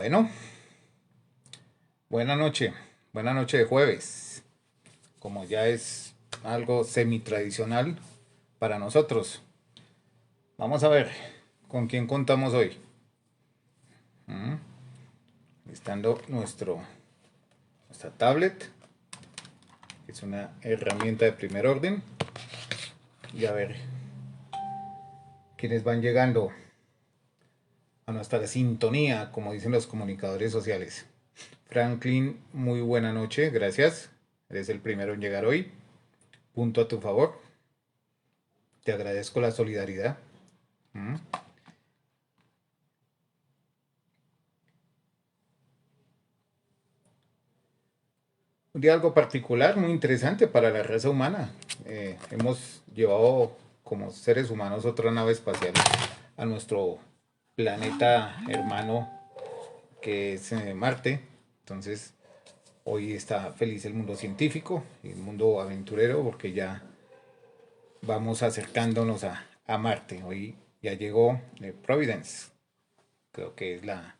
Bueno, buena noche de jueves, como ya es algo semi-tradicional para nosotros. Vamos a ver con quién contamos hoy. Estando nuestra tablet, que es una herramienta de primer orden, y a ver quiénes van llegando a nuestra sintonía, como dicen los comunicadores sociales. Franklin, muy buena noche, gracias. Eres el primero en llegar hoy. Punto a tu favor. Te agradezco la solidaridad. ¿Mm? Un día algo particular, muy interesante para la raza humana. Hemos llevado como seres humanos otra nave espacial a nuestro planeta hermano que es Marte. Entonces, hoy está feliz el mundo científico y el mundo aventurero porque ya vamos acercándonos a Marte. Hoy ya llegó Providence, creo que es la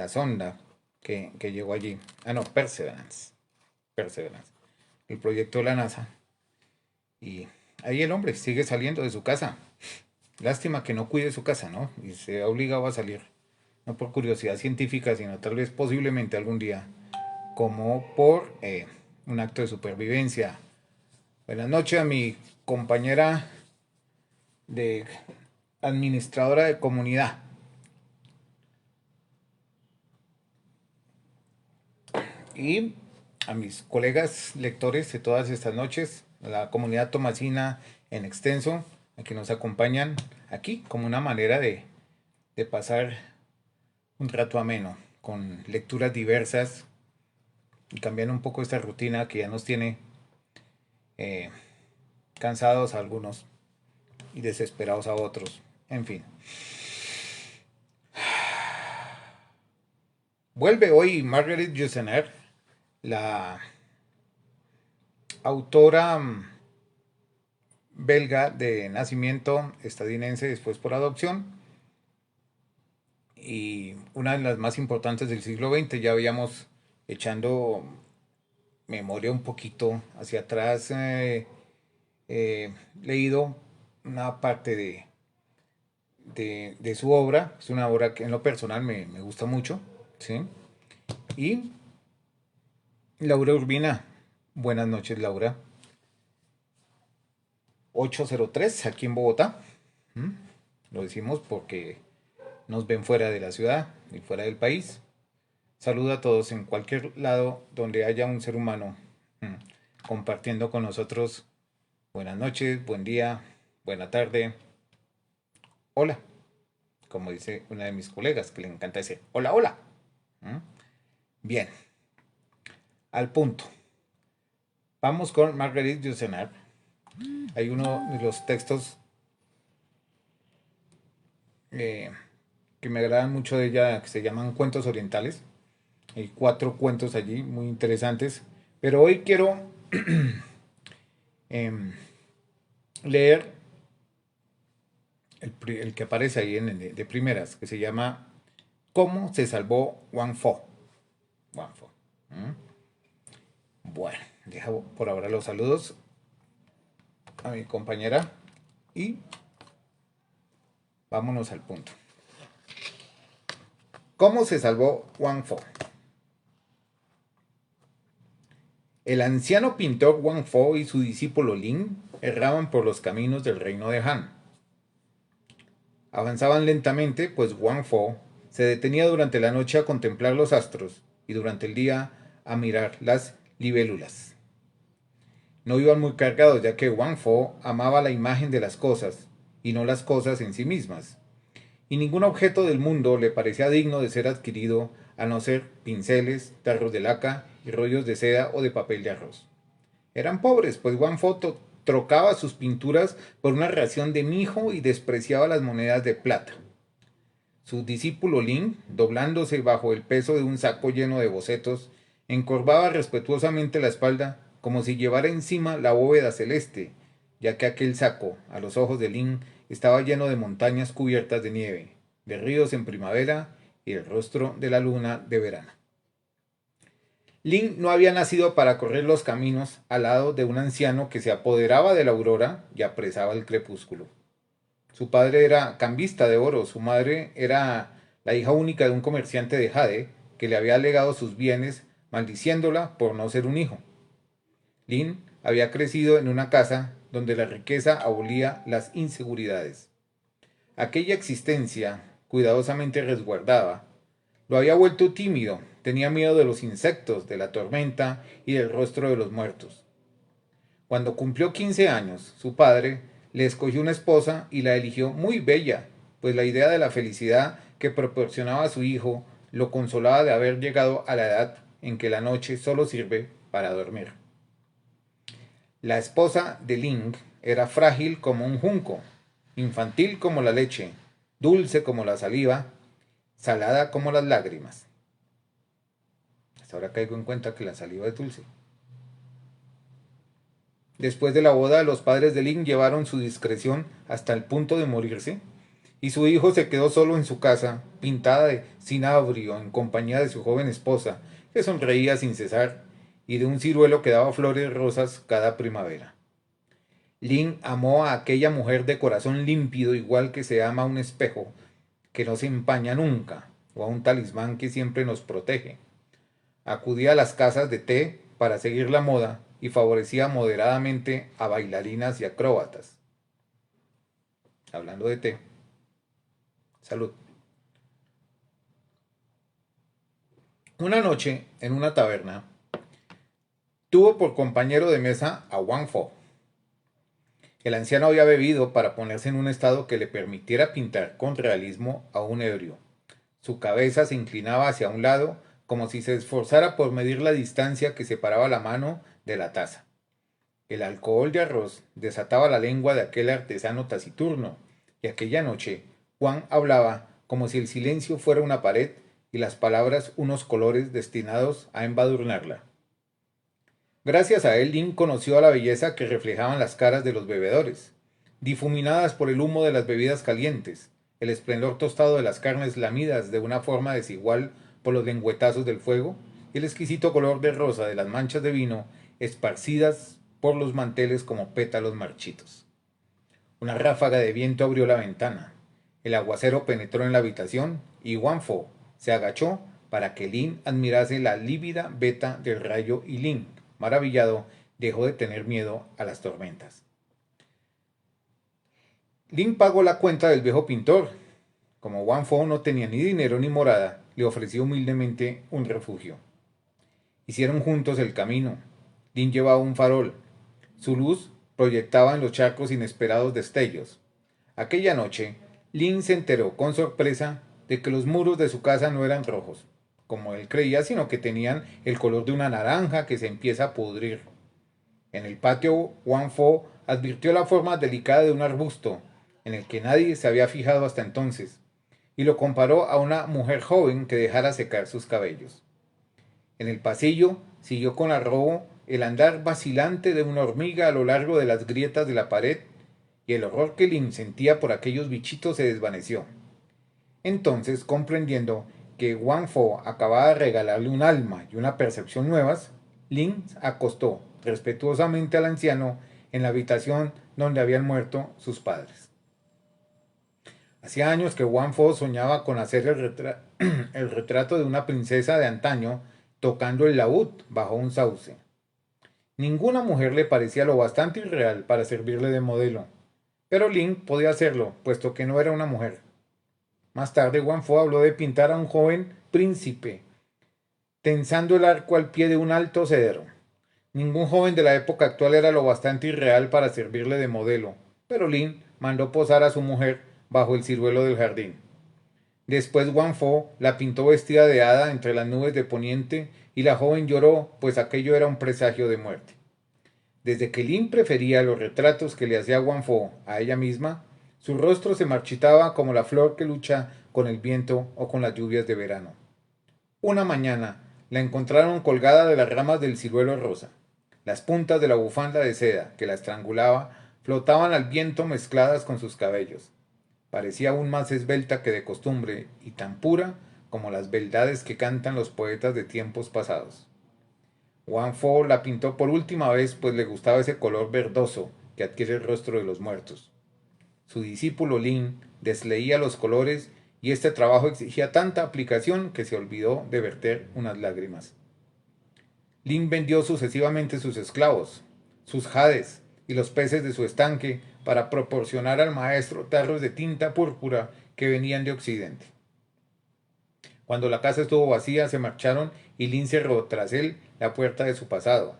sonda que llegó allí. Ah, no, Perseverance, el proyecto de la NASA. Y ahí el hombre sigue saliendo de su casa. Lástima que no cuide su casa, ¿no? Y se ha obligado a salir, no por curiosidad científica, sino tal vez posiblemente algún día, como por un acto de supervivencia. Buenas noches a mi compañera de administradora de comunidad. Y a mis colegas lectores de todas estas noches, a la comunidad tomasina en extenso, a que nos acompañan aquí como una manera de pasar un rato ameno, con lecturas diversas y cambiando un poco esta rutina que ya nos tiene eh, cansados a algunos y desesperados a otros. En fin. Vuelve hoy Margaret Yourcenar, la autora belga de nacimiento, estadounidense después por adopción, y una de las más importantes del siglo XX. Ya habíamos echando memoria un poquito hacia atrás, leído una parte de su obra. Es una obra que en lo personal me gusta mucho, ¿sí? Y Laura Urbina, buenas noches Laura. 803 aquí en Bogotá. ¿Mm? Lo decimos porque nos ven fuera de la ciudad y fuera del país. Saludo a todos en cualquier lado donde haya un ser humano compartiendo con nosotros. Buenas noches, buen día, buena tarde. Hola, como dice una de mis colegas que le encanta decir hola, hola. ¿Mm? Bien, al punto. Vamos con Marguerite Yourcenar. Hay uno de los textos eh, que me agradan mucho de ella que se llaman Cuentos Orientales. Hay 4 cuentos allí muy interesantes. Pero hoy quiero eh, leer el que aparece ahí de primeras, que se llama ¿Cómo se salvó Wang Fo? Wang Fo. ¿Mm? Bueno, dejo por ahora los saludos a mi compañera y vámonos al punto. ¿Cómo se salvó Wang Fo? El anciano pintor Wang Fo y su discípulo Lin erraban por los caminos del reino de Han. Avanzaban lentamente, pues Wang Fo se detenía durante la noche a contemplar los astros y durante el día a mirar las libélulas. No iban muy cargados, ya que Wang Fo amaba la imagen de las cosas y no las cosas en sí mismas, y ningún objeto del mundo le parecía digno de ser adquirido a no ser pinceles, tarros de laca y rollos de seda o de papel de arroz. Eran pobres, pues Wang Fo trocaba sus pinturas por una ración de mijo y despreciaba las monedas de plata. Su discípulo Lin, doblándose bajo el peso de un saco lleno de bocetos, encorvaba respetuosamente la espalda como si llevara encima la bóveda celeste, ya que aquel saco, a los ojos de Lin, estaba lleno de montañas cubiertas de nieve, de ríos en primavera y el rostro de la luna de verano. Lin no había nacido para correr los caminos al lado de un anciano que se apoderaba de la aurora y apresaba el crepúsculo. Su padre era cambista de oro, su madre era la hija única de un comerciante de jade que le había legado sus bienes, maldiciéndola por no ser un hijo. Lin había crecido en una casa donde la riqueza abolía las inseguridades. Aquella existencia, cuidadosamente resguardada, lo había vuelto tímido, tenía miedo de los insectos, de la tormenta y del rostro de los muertos. Cuando cumplió 15 años, su padre le escogió una esposa y la eligió muy bella, pues la idea de la felicidad que proporcionaba a su hijo lo consolaba de haber llegado a la edad en que la noche solo sirve para dormir. La esposa de Ling era frágil como un junco, infantil como la leche, dulce como la saliva, salada como las lágrimas. Hasta ahora caigo en cuenta que la saliva es dulce. Después de la boda, los padres de Ling llevaron su discreción hasta el punto de morirse, y su hijo se quedó solo en su casa, pintada de cinabrio, en compañía de su joven esposa, que sonreía sin cesar, y de un ciruelo que daba flores rosas cada primavera. Lin amó a aquella mujer de corazón límpido igual que se ama a un espejo que no se empaña nunca, o a un talismán que siempre nos protege. Acudía a las casas de té para seguir la moda y favorecía moderadamente a bailarinas y acróbatas. Hablando de té, salud. Una noche, en una taberna, tuvo por compañero de mesa a Wang Fo. El anciano había bebido para ponerse en un estado que le permitiera pintar con realismo a un ebrio. Su cabeza se inclinaba hacia un lado, como si se esforzara por medir la distancia que separaba la mano de la taza. El alcohol de arroz desataba la lengua de aquel artesano taciturno, y aquella noche Juan hablaba como si el silencio fuera una pared y las palabras unos colores destinados a embadurnarla. Gracias a él, Lin conoció a la belleza que reflejaban las caras de los bebedores, difuminadas por el humo de las bebidas calientes, el esplendor tostado de las carnes lamidas de una forma desigual por los lengüetazos del fuego, y el exquisito color de rosa de las manchas de vino esparcidas por los manteles como pétalos marchitos. Una ráfaga de viento abrió la ventana. El aguacero penetró en la habitación y Wang Fo se agachó para que Lin admirase la lívida veta del rayo y Lin, maravillado, dejó de tener miedo a las tormentas. Lin pagó la cuenta del viejo pintor. Como Wang Fo no tenía ni dinero ni morada, le ofreció humildemente un refugio. Hicieron juntos el camino. Lin llevaba un farol. Su luz proyectaba en los charcos inesperados destellos. Aquella noche, Lin se enteró con sorpresa de que los muros de su casa no eran rojos, como él creía, sino que tenían el color de una naranja que se empieza a pudrir. En el patio, Wang Fo advirtió la forma delicada de un arbusto, en el que nadie se había fijado hasta entonces, y lo comparó a una mujer joven que dejara secar sus cabellos. En el pasillo siguió con arrobo el andar vacilante de una hormiga a lo largo de las grietas de la pared, y el horror que Lin sentía por aquellos bichitos se desvaneció. Entonces, comprendiendo que Wang Fo acababa de regalarle un alma y una percepción nuevas, Lin acostó respetuosamente al anciano en la habitación donde habían muerto sus padres. Hacía años que Wang Fo soñaba con hacer el retrato de una princesa de antaño tocando el laúd bajo un sauce. Ninguna mujer le parecía lo bastante irreal para servirle de modelo, pero Lin podía hacerlo, puesto que no era una mujer. Más tarde, Wang Fo habló de pintar a un joven príncipe, tensando el arco al pie de un alto cedro. Ningún joven de la época actual era lo bastante irreal para servirle de modelo, pero Lin mandó posar a su mujer bajo el ciruelo del jardín. Después Wang Fo la pintó vestida de hada entre las nubes de poniente y la joven lloró, pues aquello era un presagio de muerte. Desde que Lin prefería los retratos que le hacía Wang Fo a ella misma, su rostro se marchitaba como la flor que lucha con el viento o con las lluvias de verano. Una mañana la encontraron colgada de las ramas del ciruelo rosa. Las puntas de la bufanda de seda que la estrangulaba flotaban al viento mezcladas con sus cabellos. Parecía aún más esbelta que de costumbre y tan pura como las beldades que cantan los poetas de tiempos pasados. Wang Fo la pintó por última vez, pues le gustaba ese color verdoso que adquiere el rostro de los muertos. Su discípulo Lin desleía los colores y este trabajo exigía tanta aplicación que se olvidó de verter unas lágrimas. Lin vendió sucesivamente sus esclavos, sus jades y los peces de su estanque para proporcionar al maestro tarros de tinta púrpura que venían de Occidente. Cuando la casa estuvo vacía, se marcharon y Lin cerró tras él la puerta de su pasado.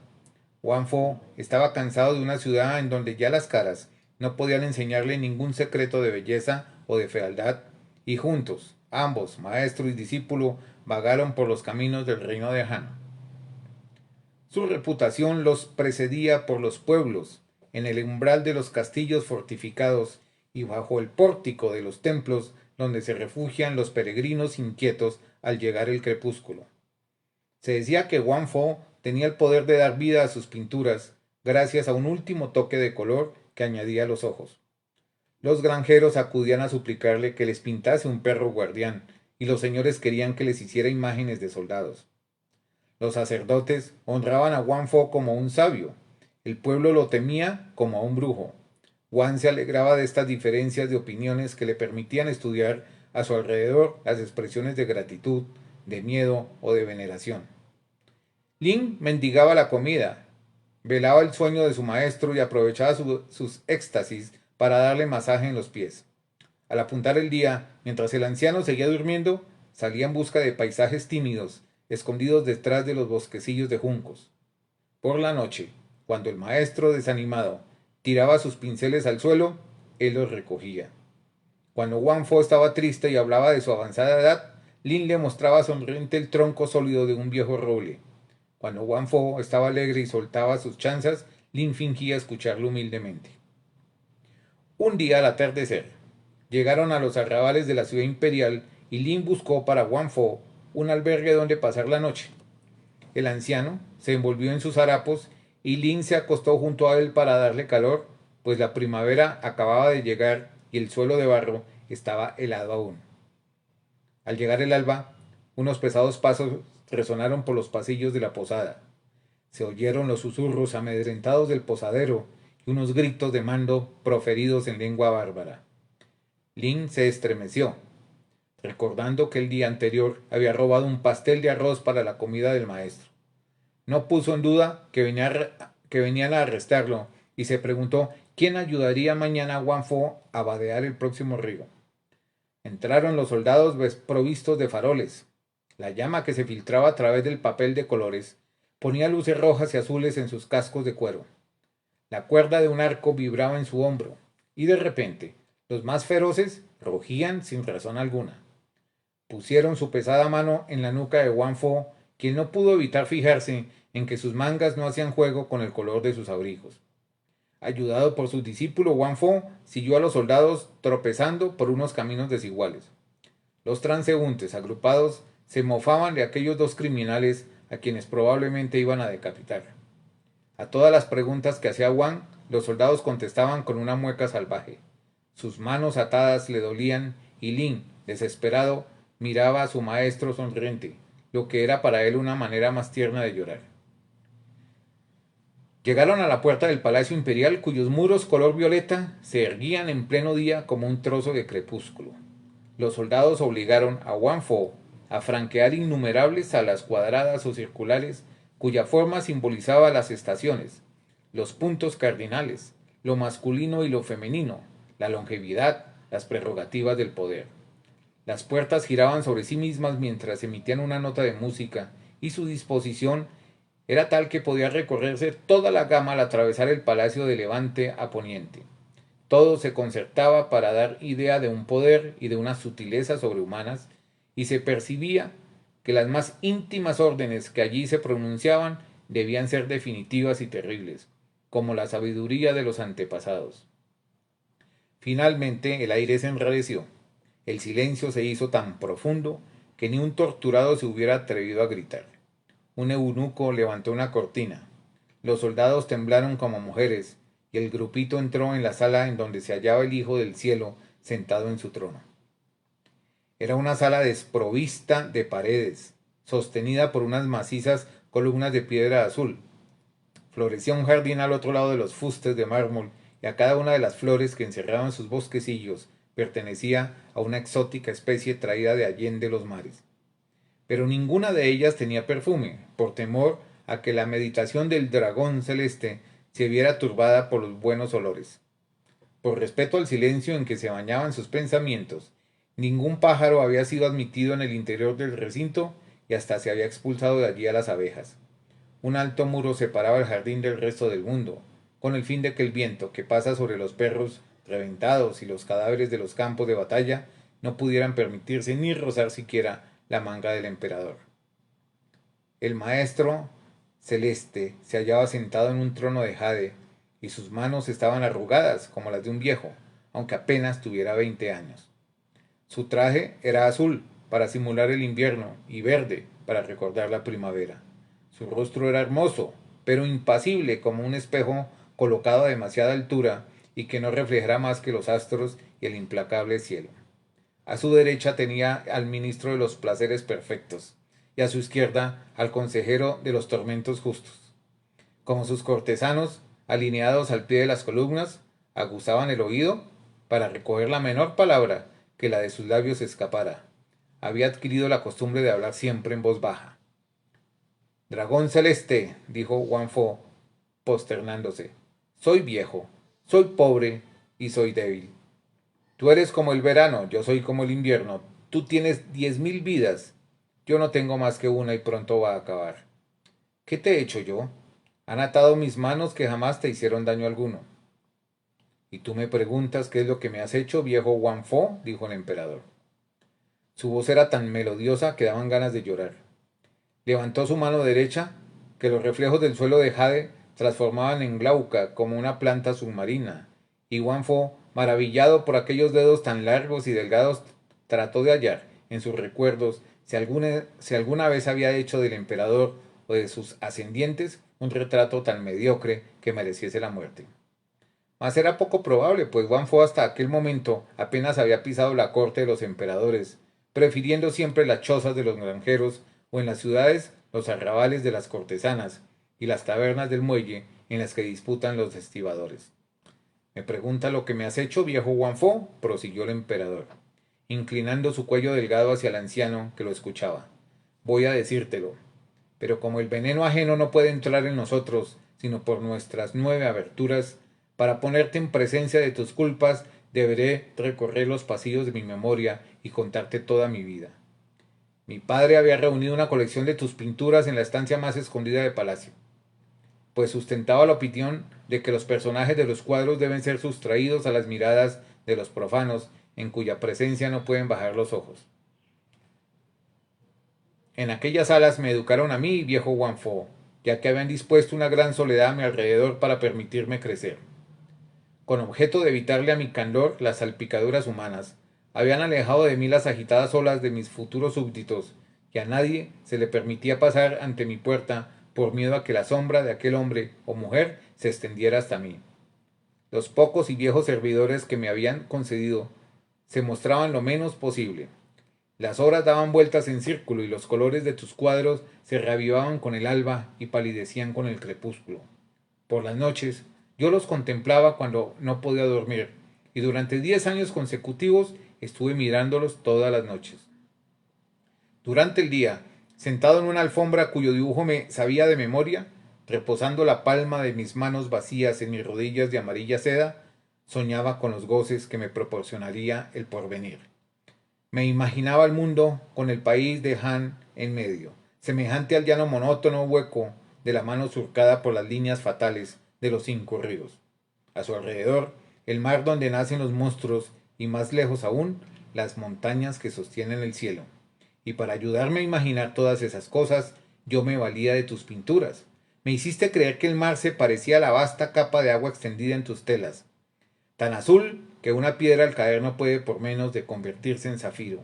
Wang Fo estaba cansado de una ciudad en donde ya las caras no podían enseñarle ningún secreto de belleza o de fealdad, y juntos, ambos, maestro y discípulo, vagaron por los caminos del reino de Han. Su reputación los precedía por los pueblos, en el umbral de los castillos fortificados y bajo el pórtico de los templos donde se refugian los peregrinos inquietos al llegar el crepúsculo. Se decía que Wang Fo tenía el poder de dar vida a sus pinturas gracias a un último toque de color que añadía a los ojos. Los granjeros acudían a suplicarle que les pintase un perro guardián, y los señores querían que les hiciera imágenes de soldados. Los sacerdotes honraban a Wang Fo como un sabio. El pueblo lo temía como a un brujo. Wang se alegraba de estas diferencias de opiniones que le permitían estudiar a su alrededor las expresiones de gratitud, de miedo o de veneración. Lin mendigaba la comida, velaba el sueño de su maestro y aprovechaba sus éxtasis para darle masaje en los pies. Al apuntar el día, mientras el anciano seguía durmiendo, salía en busca de paisajes tímidos, escondidos detrás de los bosquecillos de juncos. Por la noche, cuando el maestro desanimado tiraba sus pinceles al suelo, él los recogía. Cuando Wang Fo estaba triste y hablaba de su avanzada edad, Lin le mostraba sonriente el tronco sólido de un viejo roble. Cuando Wang Fo estaba alegre y soltaba sus chanzas, Lin fingía escucharlo humildemente. Un día al atardecer, llegaron a los arrabales de la ciudad imperial y Lin buscó para Wang Fo un albergue donde pasar la noche. El anciano se envolvió en sus harapos y Lin se acostó junto a él para darle calor, pues la primavera acababa de llegar y el suelo de barro estaba helado aún. Al llegar el alba, unos pesados pasos resonaron por los pasillos de la posada. Se oyeron los susurros amedrentados del posadero y unos gritos de mando proferidos en lengua bárbara. Lin se estremeció, recordando que el día anterior había robado un pastel de arroz para la comida del maestro. No puso en duda que venían a arrestarlo y se preguntó quién ayudaría mañana a Wang Fo a vadear el próximo río. Entraron los soldados provistos de faroles. La llama que se filtraba a través del papel de colores ponía luces rojas y azules en sus cascos de cuero. La cuerda de un arco vibraba en su hombro, y de repente los más feroces rugían sin razón alguna. Pusieron su pesada mano en la nuca de Wang Fo, quien no pudo evitar fijarse en que sus mangas no hacían juego con el color de sus abrigos. Ayudado por su discípulo, Wang Fo siguió a los soldados tropezando por unos caminos desiguales. Los transeúntes agrupados se mofaban de aquellos dos criminales a quienes probablemente iban a decapitar. A todas las preguntas que hacía Wang, los soldados contestaban con una mueca salvaje. Sus manos atadas le dolían y Lin, desesperado, miraba a su maestro sonriente, lo que era para él una manera más tierna de llorar. Llegaron a la puerta del Palacio Imperial, cuyos muros color violeta se erguían en pleno día como un trozo de crepúsculo. Los soldados obligaron a Wang Fo a franquear innumerables salas cuadradas o circulares cuya forma simbolizaba las estaciones, los puntos cardinales, lo masculino y lo femenino, la longevidad, las prerrogativas del poder. Las puertas giraban sobre sí mismas mientras emitían una nota de música, y su disposición era tal que podía recorrerse toda la gama al atravesar el palacio de levante a poniente. Todo se concertaba para dar idea de un poder y de unas sutilezas sobrehumanas, y se percibía que las más íntimas órdenes que allí se pronunciaban debían ser definitivas y terribles, como la sabiduría de los antepasados. Finalmente el aire se enrareció. El silencio se hizo tan profundo que ni un torturado se hubiera atrevido a gritar. Un eunuco levantó una cortina. Los soldados temblaron como mujeres, y el grupito entró en la sala en donde se hallaba el Hijo del Cielo sentado en su trono. Era una sala desprovista de paredes, sostenida por unas macizas columnas de piedra azul. Florecía un jardín al otro lado de los fustes de mármol, y a cada una de las flores que encerraban sus bosquecillos pertenecía a una exótica especie traída de allende los mares. Pero ninguna de ellas tenía perfume, por temor a que la meditación del dragón celeste se viera turbada por los buenos olores. Por respeto al silencio en que se bañaban sus pensamientos, ningún pájaro había sido admitido en el interior del recinto y hasta se había expulsado de allí a las abejas. Un alto muro separaba el jardín del resto del mundo, con el fin de que el viento que pasa sobre los perros reventados y los cadáveres de los campos de batalla no pudieran permitirse ni rozar siquiera la manga del emperador. El maestro celeste se hallaba sentado en un trono de jade, y sus manos estaban arrugadas como las de un viejo, aunque apenas tuviera 20 años. Su traje era azul para simular el invierno y verde para recordar la primavera. Su rostro era hermoso, pero impasible como un espejo colocado a demasiada altura y que no reflejara más que los astros y el implacable cielo. A su derecha tenía al ministro de los placeres perfectos y a su izquierda al consejero de los tormentos justos. Como sus cortesanos, alineados al pie de las columnas, aguzaban el oído para recoger la menor palabra que la de sus labios escapara. Había adquirido la costumbre de hablar siempre en voz baja. Dragón celeste, dijo Wang Fo, posternándose. Soy viejo, soy pobre y soy débil. Tú eres como el verano, yo soy como el invierno. Tú tienes 10.000 vidas. Yo no tengo más que una y pronto va a acabar. ¿Qué te he hecho yo? Han atado mis manos que jamás te hicieron daño alguno. ¿Y tú me preguntas qué es lo que me has hecho, viejo Wang Fo? Dijo el emperador. Su voz era tan melodiosa que daban ganas de llorar. Levantó su mano derecha, que los reflejos del suelo de jade transformaban en glauca como una planta submarina, y Wang Fo, maravillado por aquellos dedos tan largos y delgados, trató de hallar en sus recuerdos si alguna vez había hecho del emperador o de sus ascendientes un retrato tan mediocre que mereciese la muerte. Mas era poco probable, pues Wang Fo hasta aquel momento apenas había pisado la corte de los emperadores, prefiriendo siempre las chozas de los granjeros o en las ciudades los arrabales de las cortesanas y las tabernas del muelle en las que disputan los estibadores. Me pregunta lo que me has hecho, viejo Wang Fo, prosiguió el emperador, inclinando su cuello delgado hacia el anciano que lo escuchaba. Voy a decírtelo, pero como el veneno ajeno no puede entrar en nosotros, sino por nuestras 9 aberturas, para ponerte en presencia de tus culpas, deberé recorrer los pasillos de mi memoria y contarte toda mi vida. Mi padre había reunido una colección de tus pinturas en la estancia más escondida del palacio, pues sustentaba la opinión de que los personajes de los cuadros deben ser sustraídos a las miradas de los profanos, en cuya presencia no pueden bajar los ojos. En aquellas salas me educaron a mí, viejo Wang Fo, ya que habían dispuesto una gran soledad a mi alrededor para permitirme crecer. Con objeto de evitarle a mi candor las salpicaduras humanas, habían alejado de mí las agitadas olas de mis futuros súbditos, y a nadie se le permitía pasar ante mi puerta por miedo a que la sombra de aquel hombre o mujer se extendiera hasta mí. Los pocos y viejos servidores que me habían concedido se mostraban lo menos posible. Las horas daban vueltas en círculo y los colores de tus cuadros se reavivaban con el alba y palidecían con el crepúsculo. Por las noches yo los contemplaba cuando no podía dormir, y durante 10 años consecutivos estuve mirándolos todas las noches. Durante el día, sentado en una alfombra cuyo dibujo me sabía de memoria, reposando la palma de mis manos vacías en mis rodillas de amarilla seda, soñaba con los goces que me proporcionaría el porvenir. Me imaginaba el mundo con el país de Han en medio, semejante al llano monótono hueco de la mano surcada por las líneas fatales de los 5 ríos. A su alrededor, el mar donde nacen los monstruos y más lejos aún, las montañas que sostienen el cielo. Y para ayudarme a imaginar todas esas cosas, yo me valía de tus pinturas. Me hiciste creer que el mar se parecía a la vasta capa de agua extendida en tus telas, tan azul que una piedra al caer no puede por menos de convertirse en zafiro,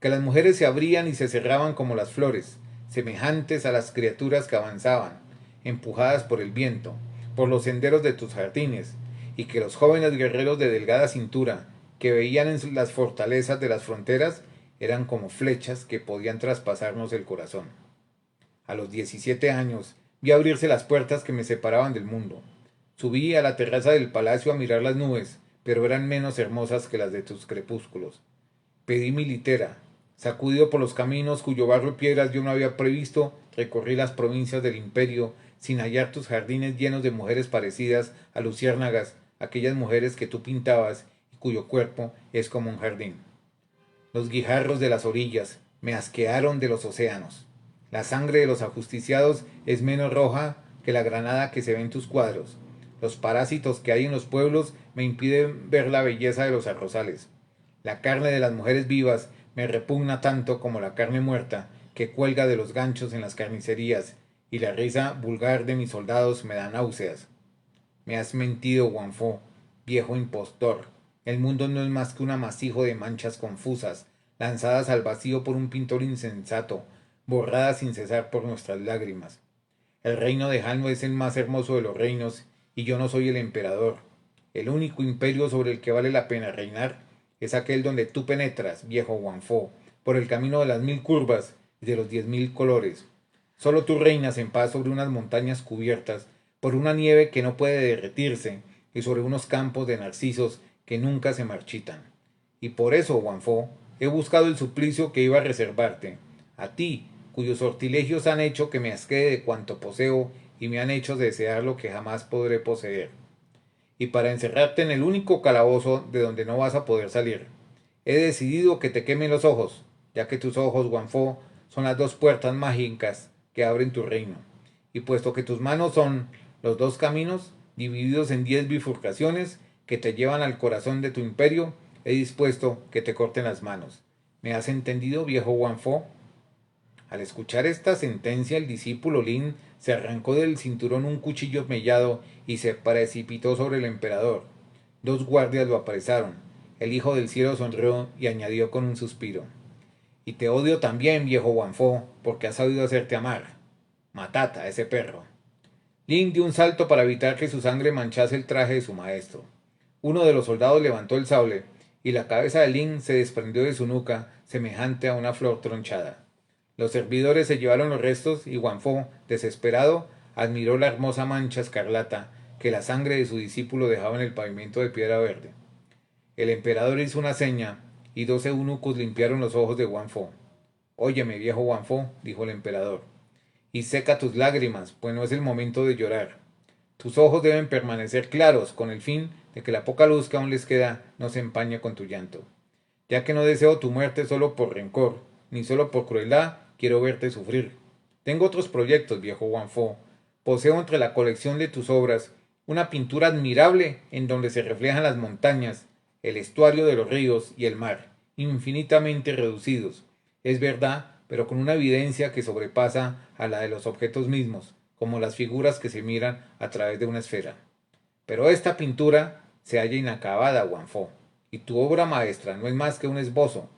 que las mujeres se abrían y se cerraban como las flores, semejantes a las criaturas que avanzaban, empujadas por el viento, por los senderos de tus jardines, y que los jóvenes guerreros de delgada cintura, que veían en las fortalezas de las fronteras, eran como flechas que podían traspasarnos el corazón. A los 17 años vi abrirse las puertas que me separaban del mundo. Subí a la terraza del palacio a mirar las nubes, pero eran menos hermosas que las de tus crepúsculos. Pedí mi litera. Sacudido por los caminos cuyo barro y piedras yo no había previsto, recorrí las provincias del imperio sin hallar tus jardines llenos de mujeres parecidas a luciérnagas, aquellas mujeres que tú pintabas y cuyo cuerpo es como un jardín. Los guijarros de las orillas me asquearon de los océanos. La sangre de los ajusticiados es menos roja que la granada que se ve en tus cuadros. Los parásitos que hay en los pueblos me impiden ver la belleza de los arrozales. La carne de las mujeres vivas me repugna tanto como la carne muerta que cuelga de los ganchos en las carnicerías, y la risa vulgar de mis soldados me da náuseas. Me has mentido, Guanfo, viejo impostor. El mundo no es más que un amasijo de manchas confusas, lanzadas al vacío por un pintor insensato, borradas sin cesar por nuestras lágrimas. El reino de Jano es el más hermoso de los reinos, y yo no soy el emperador. El único imperio sobre el que vale la pena reinar es aquel donde tú penetras, viejo Guanfo, por el camino de las 1000 curvas y de los 10.000 colores. Solo tú reinas en paz sobre unas montañas cubiertas por una nieve que no puede derretirse y sobre unos campos de narcisos que nunca se marchitan. Y por eso, Guanfo, he buscado el suplicio que iba a reservarte, a ti, cuyos sortilegios han hecho que me asquee de cuanto poseo y me han hecho desear lo que jamás podré poseer. Y para encerrarte en el único calabozo de donde no vas a poder salir, he decidido que te quemen los ojos, ya que tus ojos, Guanfo, son las dos puertas mágicas que abren tu reino. Y puesto que tus manos son los dos caminos, divididos en 10 bifurcaciones que te llevan al corazón de tu imperio, he dispuesto que te corten las manos. ¿Me has entendido, viejo Guanfo? Al escuchar esta sentencia, el discípulo Lin se arrancó del cinturón un cuchillo mellado y se precipitó sobre el emperador. 2 guardias lo apresaron. El hijo del cielo sonrió y añadió con un suspiro: Y te odio también, viejo Guanfo, porque has sabido hacerte amar. Matad a ese perro. Lin dio un salto para evitar que su sangre manchase el traje de su maestro. Uno de los soldados levantó el sable, y la cabeza de Lin se desprendió de su nuca, semejante a una flor tronchada. Los servidores se llevaron los restos y Guanfo, desesperado, admiró la hermosa mancha escarlata que la sangre de su discípulo dejaba en el pavimento de piedra verde. El emperador hizo una seña y 2 eunucos limpiaron los ojos de Guanfo. Óyeme, viejo Guanfo, dijo el emperador, y seca tus lágrimas, pues no es el momento de llorar. Tus ojos deben permanecer claros con el fin de que la poca luz que aún les queda no se empañe con tu llanto. Ya que no deseo tu muerte solo por rencor, ni solo por crueldad, quiero verte sufrir. Tengo otros proyectos, viejo Guanfo. Poseo entre la colección de tus obras una pintura admirable en donde se reflejan las montañas, el estuario de los ríos y el mar, infinitamente reducidos. Es verdad, pero con una evidencia que sobrepasa a la de los objetos mismos, como las figuras que se miran a través de una esfera. Pero esta pintura se halla inacabada, Guanfo, y tu obra maestra no es más que un esbozo.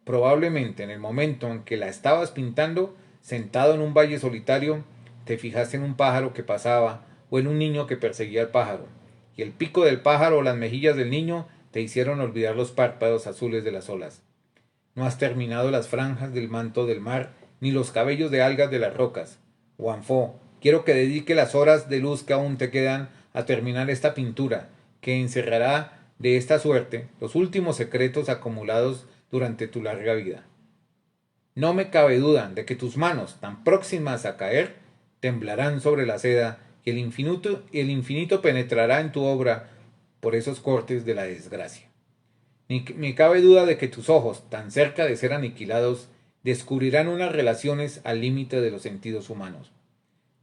Probablemente en el momento en que la estabas pintando, sentado en un valle solitario, te fijaste en un pájaro que pasaba o en un niño que perseguía al pájaro, y el pico del pájaro o las mejillas del niño te hicieron olvidar los párpados azules de las olas. No has terminado las franjas del manto del mar, ni los cabellos de algas de las rocas. Guanfo, quiero que dedique las horas de luz que aún te quedan a terminar esta pintura, que encerrará de esta suerte los últimos secretos acumulados durante tu larga vida. No me cabe duda de que tus manos, tan próximas a caer, temblarán sobre la seda y el infinito penetrará en tu obra por esos cortes de la desgracia. Ni me cabe duda de que tus ojos, tan cerca de ser aniquilados, descubrirán unas relaciones al límite de los sentidos humanos.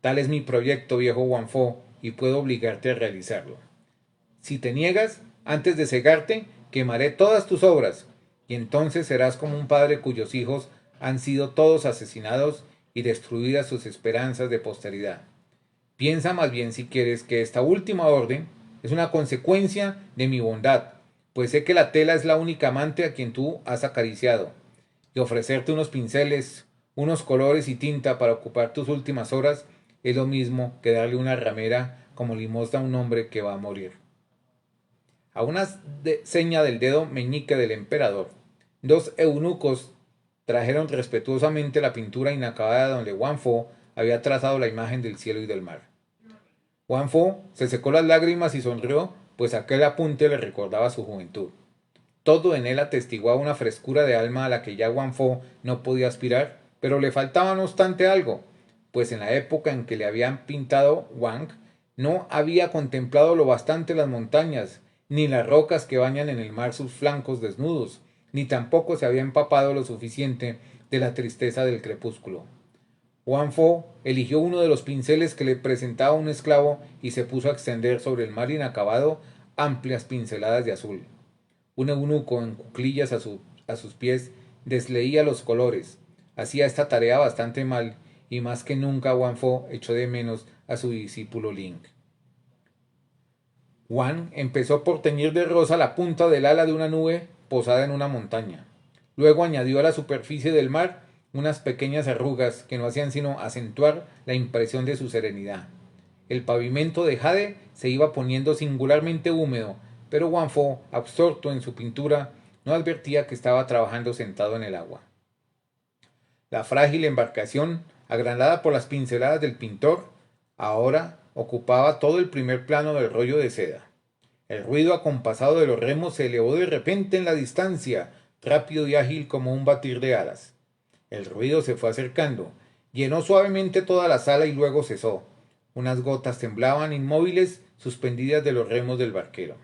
Tal es mi proyecto, viejo Guanfo, y puedo obligarte a realizarlo. Si te niegas, antes de cegarte, quemaré todas tus obras, y entonces serás como un padre cuyos hijos han sido todos asesinados y destruidas sus esperanzas de posteridad. Piensa más bien, si quieres, que esta última orden es una consecuencia de mi bondad, pues sé que la tela es la única amante a quien tú has acariciado, y ofrecerte unos pinceles, unos colores y tinta para ocupar tus últimas horas es lo mismo que darle una ramera como limosna a un hombre que va a morir. A una seña del dedo meñique del emperador, 2 eunucos Trajeron respetuosamente la pintura inacabada donde Wang Fo había trazado la imagen del cielo y del mar. Wang Fo se secó las lágrimas y sonrió, pues aquel apunte le recordaba su juventud. Todo en él atestiguaba una frescura de alma a la que ya Wang Fo no podía aspirar, pero le faltaba no obstante algo, pues en la época en que le habían pintado Wang no había contemplado lo bastante las montañas, ni las rocas que bañan en el mar sus flancos desnudos, ni tampoco se había empapado lo suficiente de la tristeza del crepúsculo. Wang Fo eligió uno de los pinceles que le presentaba un esclavo y se puso a extender sobre el mar inacabado amplias pinceladas de azul. Un eunuco en cuclillas a sus pies desleía los colores. Hacía esta tarea bastante mal y más que nunca Wang Fo echó de menos a su discípulo Ling. Wang empezó por teñir de rosa la punta del ala de una nube posada en una montaña. Luego añadió a la superficie del mar unas pequeñas arrugas que no hacían sino acentuar la impresión de su serenidad. El pavimento de jade se iba poniendo singularmente húmedo, pero Wang Fo, absorto en su pintura, no advertía que estaba trabajando sentado en el agua. La frágil embarcación, agranada por las pinceladas del pintor, ahora ocupaba todo el primer plano del rollo de seda. El ruido acompasado de los remos se elevó de repente en la distancia, rápido y ágil como un batir de alas. El ruido se fue acercando, llenó suavemente toda la sala y luego cesó. Unas gotas temblaban inmóviles suspendidas de los remos del barquero.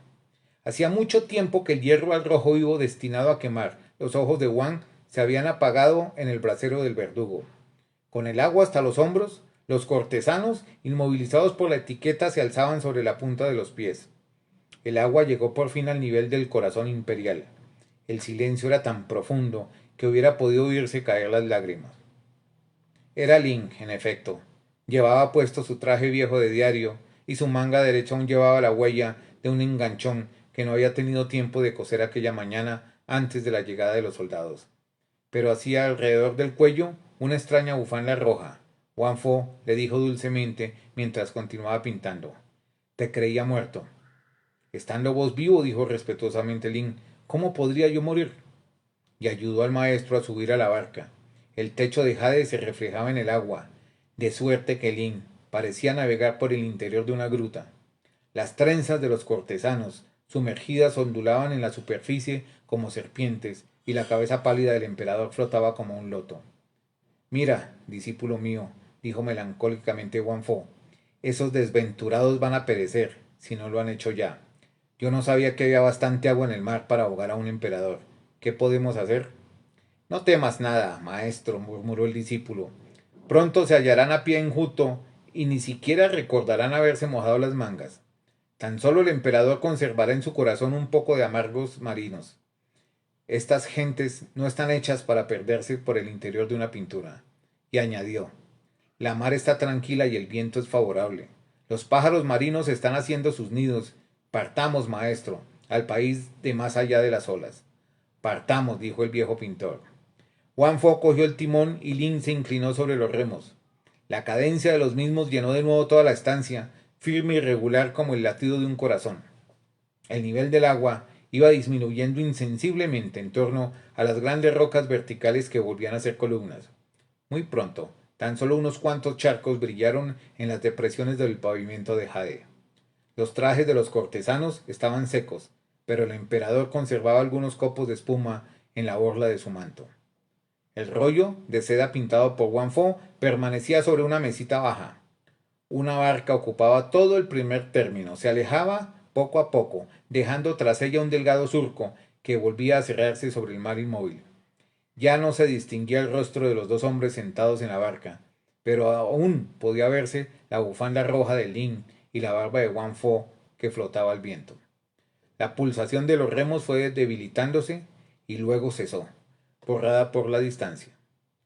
Hacía mucho tiempo que el hierro al rojo vivo destinado a quemar los ojos de Wang se habían apagado en el brasero del verdugo. Con el agua hasta los hombros, los cortesanos, inmovilizados por la etiqueta, se alzaban sobre la punta de los pies. El agua llegó por fin al nivel del corazón imperial. El silencio era tan profundo que hubiera podido oírse caer las lágrimas. Era Ling, en efecto. Llevaba puesto su traje viejo de diario y su manga derecha aún llevaba la huella de un enganchón que no había tenido tiempo de coser aquella mañana antes de la llegada de los soldados. Pero hacía alrededor del cuello una extraña bufanda roja. Wang Fo le dijo dulcemente mientras continuaba pintando. Te creía muerto. Estando vos vivo, dijo respetuosamente Ling, ¿cómo podría yo morir? Y ayudó al maestro a subir a la barca. El techo de jade se reflejaba en el agua, de suerte que Ling parecía navegar por el interior de una gruta. Las trenzas de los cortesanos, sumergidas, ondulaban en la superficie como serpientes, y la cabeza pálida del emperador flotaba como un loto. Mira, discípulo mío, dijo melancólicamente Wang Fo, esos desventurados van a perecer, si no lo han hecho ya. Yo no sabía que había bastante agua en el mar para ahogar a un emperador. ¿Qué podemos hacer? No temas nada, maestro, murmuró el discípulo. Pronto se hallarán a pie enjuto y ni siquiera recordarán haberse mojado las mangas. Tan solo el emperador conservará en su corazón un poco de amargos marinos. Estas gentes no están hechas para perderse por el interior de una pintura. Y añadió, la mar está tranquila y el viento es favorable. Los pájaros marinos están haciendo sus nidos. Partamos, maestro, al país de más allá de las olas. Partamos, dijo el viejo pintor. Wang Fo cogió el timón y Lin se inclinó sobre los remos. La cadencia de los mismos llenó de nuevo toda la estancia, firme y regular como el latido de un corazón. El nivel del agua iba disminuyendo insensiblemente en torno a las grandes rocas verticales que volvían a ser columnas. Muy pronto, tan solo unos cuantos charcos brillaron en las depresiones del pavimento de jade. Los trajes de los cortesanos estaban secos, pero el emperador conservaba algunos copos de espuma en la orla de su manto. El rollo de seda pintado por Wang Fo permanecía sobre una mesita baja. Una barca ocupaba todo el primer término, se alejaba poco a poco, dejando tras ella un delgado surco que volvía a cerrarse sobre el mar inmóvil. Ya no se distinguía el rostro de los dos hombres sentados en la barca, pero aún podía verse la bufanda roja de Lin y la barba de Wang Fo que flotaba al viento. La pulsación de los remos fue debilitándose y luego cesó, borrada por la distancia.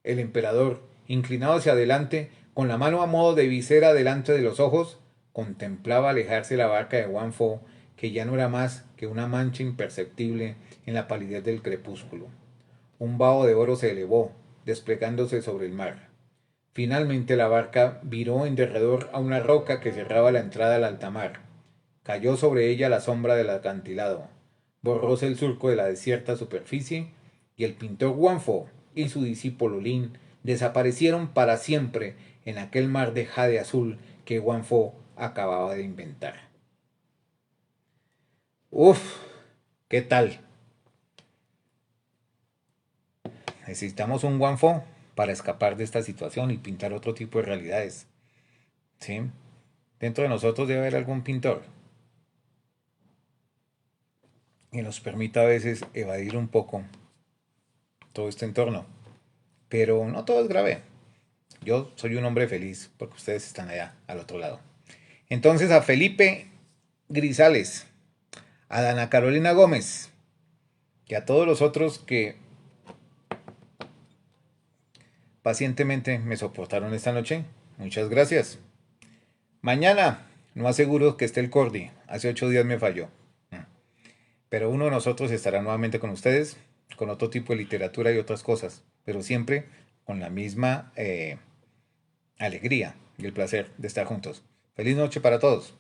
El emperador, inclinado hacia adelante, con la mano a modo de visera delante de los ojos, contemplaba alejarse la barca de Wang Fo, que ya no era más que una mancha imperceptible en la palidez del crepúsculo. Un vaho de oro se elevó, desplegándose sobre el mar. Finalmente la barca viró en derredor a una roca que cerraba la entrada al alta mar. Cayó sobre ella la sombra del acantilado. Borróse el surco de la desierta superficie y el pintor Wang Fo, y su discípulo Lin desaparecieron para siempre en aquel mar de jade azul que Wang Fo acababa de inventar. Uf, ¿qué tal? Necesitamos un Wang Fo para escapar de esta situación y pintar otro tipo de realidades. ¿Sí? Dentro de nosotros debe haber algún pintor que nos permita a veces evadir un poco todo este entorno. Pero no todo es grave. Yo soy un hombre feliz porque ustedes están allá, al otro lado. Entonces a Felipe Grisales, a Dana Carolina Gómez y a todos los otros que pacientemente me soportaron esta noche, muchas gracias. Mañana no aseguro que esté el Cordi, hace 8 días me falló. Pero uno de nosotros estará nuevamente con ustedes, con otro tipo de literatura y otras cosas, pero siempre con la misma alegría y el placer de estar juntos. Feliz noche para todos.